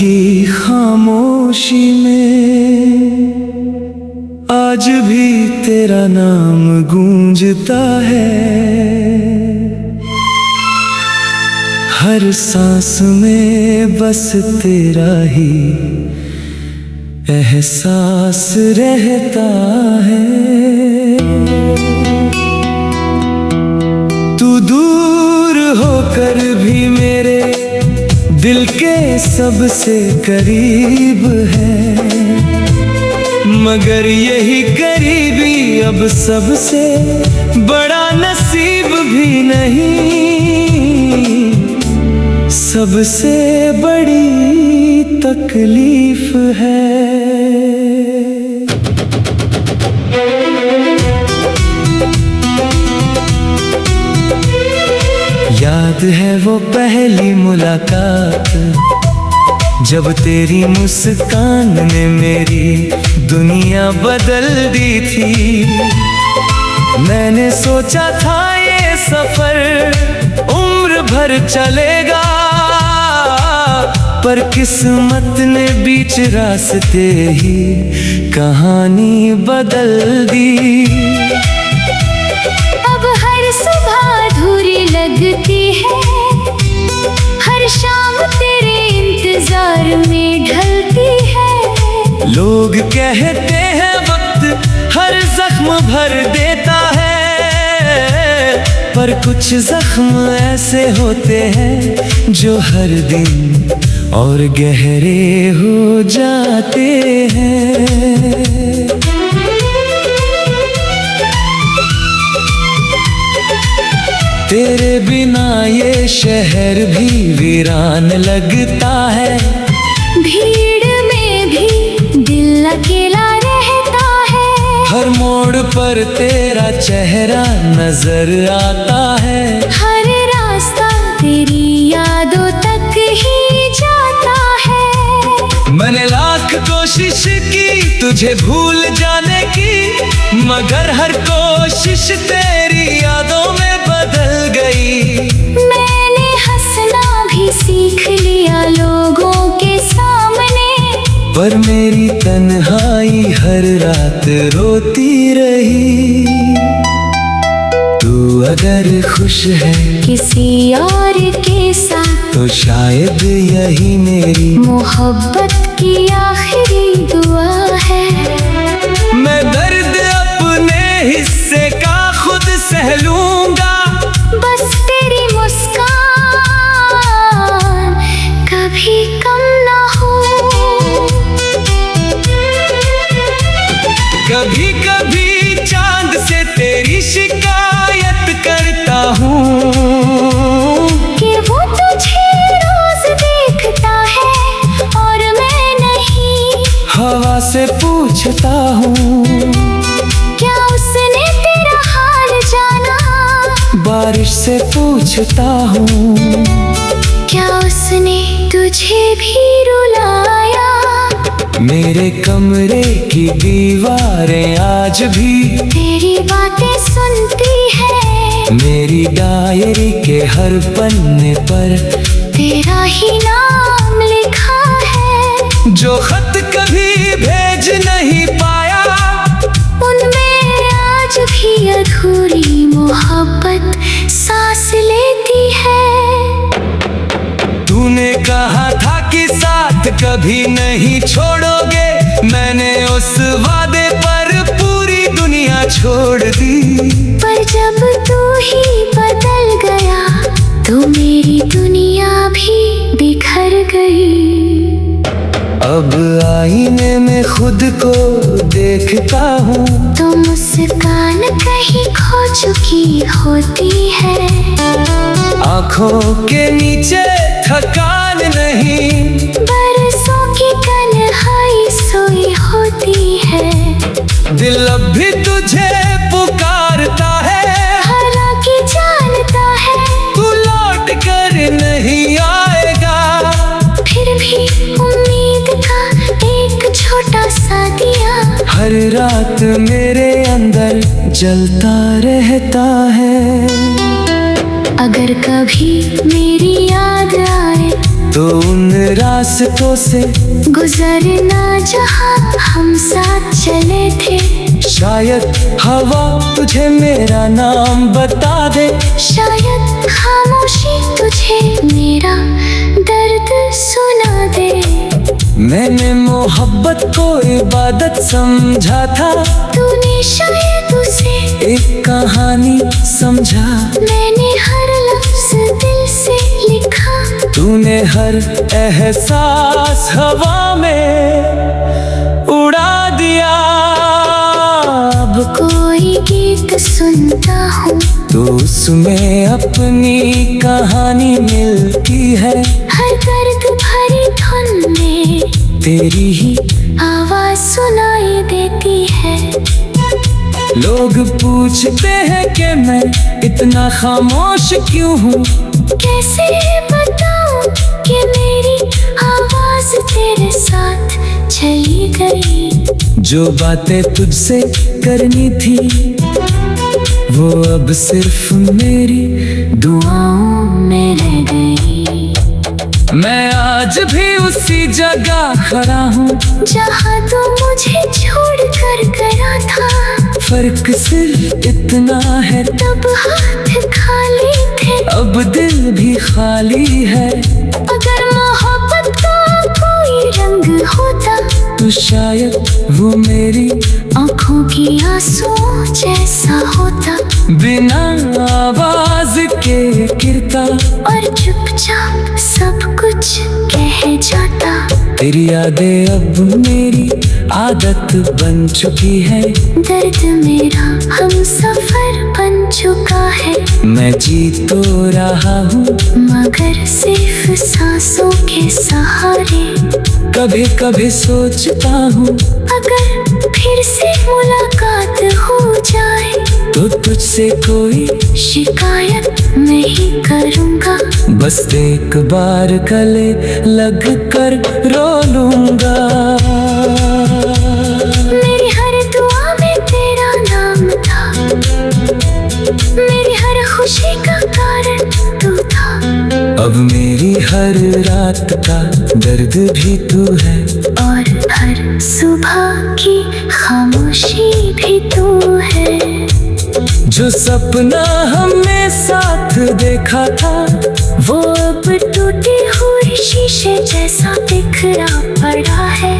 की खामोशी में आज भी तेरा नाम गूंजता है। हर सांस में बस तेरा ही एहसास रहता है। तू दूर होकर भी मेरे दिल के सबसे करीब है, मगर यही करीबी अब सबसे बड़ा नसीब भी नहीं, सबसे बड़ी तकलीफ है। याद है वो पहली मुलाकात जब तेरी मुस्कान ने मेरी दुनिया बदल दी थी। मैंने सोचा था ये सफर उम्र भर चलेगा, पर किस्मत ने बीच रास्ते ही कहानी बदल दी। अब हर सुबह अधूरी लगती है, हर शाम तेरे इंतजार में ढलती है। लोग कहते हैं वक्त हर जख्म भर देता है, पर कुछ जख्म ऐसे होते हैं जो हर दिन और गहरे हो जाते हैं। तेरे बिना ये शहर भी वीरान लगता है। भीड़ में भी दिल अकेला रहता है। हर मोड़ पर तेरा चेहरा नजर आता है। हर रास्ता तेरी यादों तक ही जाता है। मैंने लाख कोशिश की तुझे भूल जाने की, मगर हर कोशिश तेरी यादों में बदल गई। मैंने हंसना भी सीख लिया लोगों के सामने, पर मेरी तन्हाई हर रात रोती रही। तू अगर खुश है किसी और के साथ, तो शायद यही मेरी मोहब्बत की आखिरी दुआ है। मैं दर्द अपने हिस्से का खुद सह लूंगा, बस तेरी मुस्कान कभी कम ना हो। कभी कभी चांद से तेरी शिकायत करता हूँ कि वो तुझे रोज देखता है और मैं नहीं। हवा से पूछता हूँ क्या उसने तेरा हाल जाना, बारिश से पूछता हूँ क्या उसने तुझे भी रुलाया। मेरे कमरे की दीवारें आज भी तेरी बातें सुनती है। मेरी डायरी के हर पन्ने पर तेरा ही नाम लिखा है। जो खत कभी भेज नहीं पाया, उनमें आज भी अधूरी मोहब्बत सांस लेती है। तूने कहा था कि साथ कभी नहीं छोड़ोगे, मैंने उस वादे पर पूरी दुनिया छोड़ दी। पर जब तू ही बदल गया, तो मेरी दुनिया भी बिखर गई। अब आईने में खुद को देखता हूँ, तो मुस्कान कहीं खो चुकी होती है। आँखों के नीचे थकान नहीं, बरसों की तन्हाई सोई होती है। दिल अब भी तुझे पुकारता है। हालांकि जानता है तू लौट कर नहीं आएगा, फिर भी उम्मीद का एक छोटा सा दिया हर रात मेरे अंदर जलता रहता है। अगर कभी मेरी याद आए तो उन रास्तों से गुजरना जहाँ हम साथ चले थे। शायद हवा तुझे मेरा नाम बता दे, शायद खामोशी तुझे मेरा दर्द सुना दे। मैंने मोहब्बत को इबादत समझा था, तूने शायद उसे एक कहानी समझा। मैंने हर लफ्ज दिल से लिखा, तूने हर एहसास हवा में उड़ा दिया। अब कोई गीत सुनता हूँ तो उसमें अपनी कहानी मिलती है। हर दर्द भरी धुन में तेरी ही आवाज सुनाई देती है। लोग पूछते हैं कि मैं इतना खामोश क्यों हूँ, कैसे बताऊं कि मेरी आवाज तेरे साथ चली गई। जो बातें तुझसे करनी थी वो अब सिर्फ मेरी दुआओं में रह गई। मैं आज भी उसी जगह खड़ा हूँ जहाँ तू मुझे छोड़ कर गया था। फर्क सिर्फ इतना है, तब हाथ खाली थे, अब दिल भी खाली है। अगर मोहब्बत का कोई रंग होता तो शायद वो मेरी आँखों की आंसू जैसा होता। बिना आवाज के गिरता और चुपचाप सब कुछ कह जाता। तेरी यादें अब मेरी आदत बन चुकी है। दर्द मेरा हम सफर बन चुका है। मैं जी तो रहा हूँ मगर सिर्फ सांसों के सहारे। कभी कभी सोचता हूँ अगर फिर से मुलाकात हो जाए तो तुझसे कोई शिकायत नहीं करूँगा। बस एक बार गले लग कर रो लूँगा। मेरी हर दुआ में तेरा नाम था, मेरी हर खुशी का कारण तू था। अब मेरी हर रात का दर्द भी तू है, और हर सुबह की खामोशी भी तू है। जो सपना हमने साथ देखा था वो अब टूटी हुई शीशे जैसा बिखरा पड़ा है।